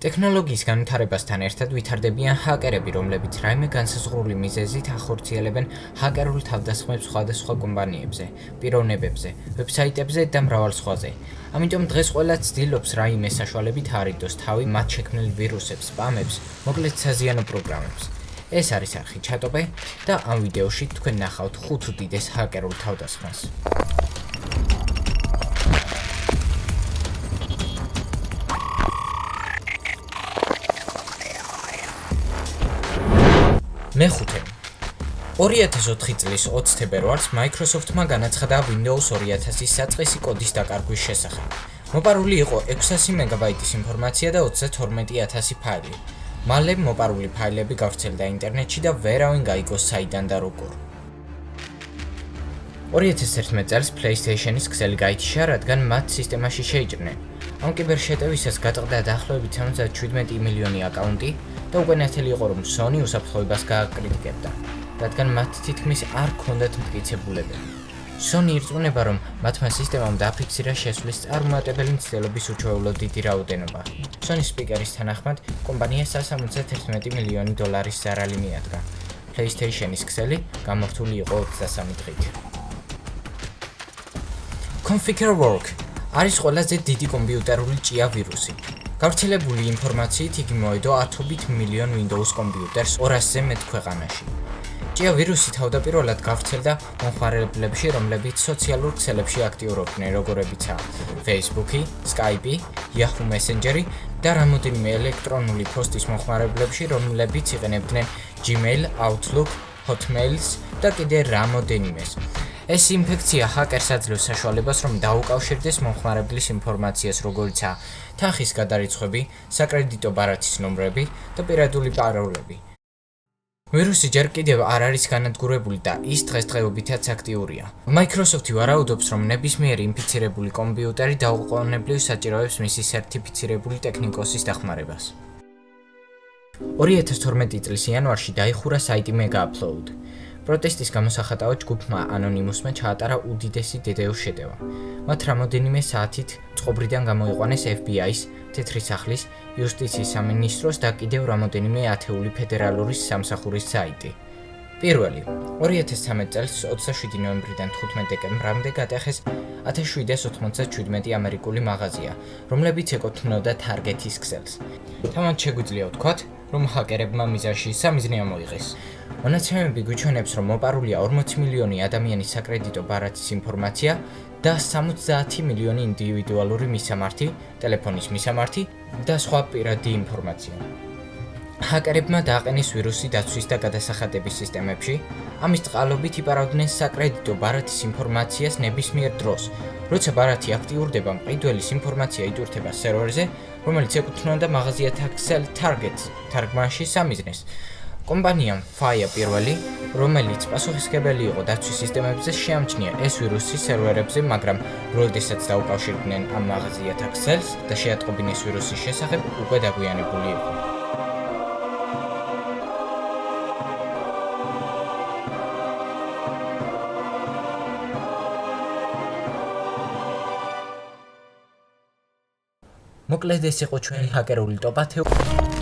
ტექნოლოგიის განვითარებასთან ერთად ვითარდებიან ჰაკერები, რომლებიც რაიმე განსაზღვრული მიზეზით ახორციელებენ ჰაკერულ თავდასხმებს სხვადასხვა კომპანიებზე, პიროვნებებზე, ვებსაიტებზე და მრავალ სხვაზე. ამიტომ დღეს ყველა ცდილობს რაიმე საშუალებით არიდოს თავი მათ შექმნილ ვირუსებს, სპამებს, მოკლედ საზიანო პროგრამებს. ეს არის არხი ჩატოპე და ამ ვიდეოში თქვენ ნახავთ 5 უდიდეს ჰაკერულ თავდასხმას. მეხუთე. 2004 წლის 20 თებერვალს Microsoft-მა განაცხადა Windows 2000-ის საწყისი კოდის დაკარგვის შესახებ. მოპარული იყო 600 მეგაბაიტის ინფორმაცია და 32000 ფაილი. მალე მოპარული ფაილები გავრცელდა ინტერნეტში და ვერავინ გაიგო საიდან და როგორ. 2011 წელს PlayStation-ის ქსელი გაიჩინა, რადგან მათ სისტემაში შეიჭრნენ. ამ კიბერშეტევისას გატყდა დაახლოებით 77 მილიონი აკაუნტი და უკვე ნათელი იყო, რომ Sony უსაფრთხოებას გააკრიტიკებდა, რადგან მათ თითქმის არ ჰქონდათ მტკიცებულებები. Sony ირწმუნება, რომ მათმა სისტემამ დააფიქსირა შესვლის წარუმატებელი მცდელობის უჩვეულო დიდი რაოდენობა. Sony სპიკერის თანახმად, კომპანიას 171 მილიონი დოლარის ზარალი მიადგა. PlayStation-ის ქსელი გამართული იყო 23 დღით. ConfigureWork არის ყველაზე დიდი კომპიუტერული ჭია ვირუსი. გავრცელებული ინფორმაციით იგი მოედო 10 მილიონ Windows კომპიუტერს 200-ზე მეტ ქვეყანაში. ჭია ვირუსი თავდაპირველად გავრცელდა მომხმარებლებში, რომლებიც სოციალურ ქსელებში აქტიურობდნენ, როგორებიცაა Facebook-ი, Skype-ი, Yahoo Messenger-ი და რამოდენიმე ელექტრონული პოსტის მომხმარებლებში, რომლებიც იყენებდნენ Gmail, Outlook, Hotmail-ს და კიდე რამოდენიმეს. ეს ინფექცია ჰაკერს აძლევს საშუალებას, რომ დაუკავშირდეს მომხმარებლის ინფორმაციას, როგორიცაა თანხის გადარიცხვები, საკრედიტო ბარათის ნომრები და პირადული პაროლები. ვირუსი ჯერ კიდევ არ არის განადგურებული და ის დღესდღეობითაც აქტიურია. Microsoft-ი ვარაუდობს, რომ ნებისმიერი ინფიცირებული კომპიუტერი დაუყოვნებლივ საჭიროებს მისი სერტიფიცირებული ტექნიკოსის დახმარებას. 2012 წლის იანვარში დაიხურა საიტი Megaupload. პროტესტის გამოსახატავად ჯგუფმა Anonymous-მა ჩაატარა უდიდესი დედეო შეტევა. მათ რამოდენიმე საათით წყობრიდან გამოიყვანეს FBI-ს, თეთრი სახლის, იუსტიციის სამინისტროს და კიდევ რამოდენიმე ათეული ფედერალური სამსახურის საიტი. პირველი, 2013 წელს 27 ნოემბრიდან 15 დეკემბრამდე გატეხეს 1797 ამერიკული მაღაზია, რომლებიც ეკუთვნოდა Target-ის ქსელს. თამად შეგვიძლია ვთქვათ, რომ ჰაკერებმა მიზანში სამიზნე ამოიღეს. მონაცემები გვიჩვენებს, რომ მოპარულია 40 მილიონი ადამიანის საკრედიტო ბარათის ინფორმაცია და 70 მილიონი ინდივიდუალური მისამართი, ტელეფონის მისამართი და სხვა პირადი ინფორმაცია. ჰაკერებმა დააყენეს ვირუსი დაცვის და გადასახადების სისტემებში, ამის წყალობით იპარავდნენ საკრედიტო ბარათის ინფორმაციას ნებისმიერ დროს. როცა ბარათი აქტიურდება, მყიდველის ინფორმაცია იტვირთება სერვერზე, რომელიც ეკუთვნოდა მაღაზიათა ქსელ Target-ს, თარგმანში სამიზნეს. კომპანიამ FIA პირველი, რომელიც პასუხისმგებელი იყო დაცვის სისტემებზე, შეამჩნია ეს ვირუსი სერვერებზე, მაგრამ როდესაც დაუკავშირდნენ ამ მაღაზიათა ქსელს და შეატყობინეს ეს ვირუსის შესახებ, უკვე დაგვიანებული იყო. მოკლედ ეს იყო ჩვენი ჰაკერული ტოპ 10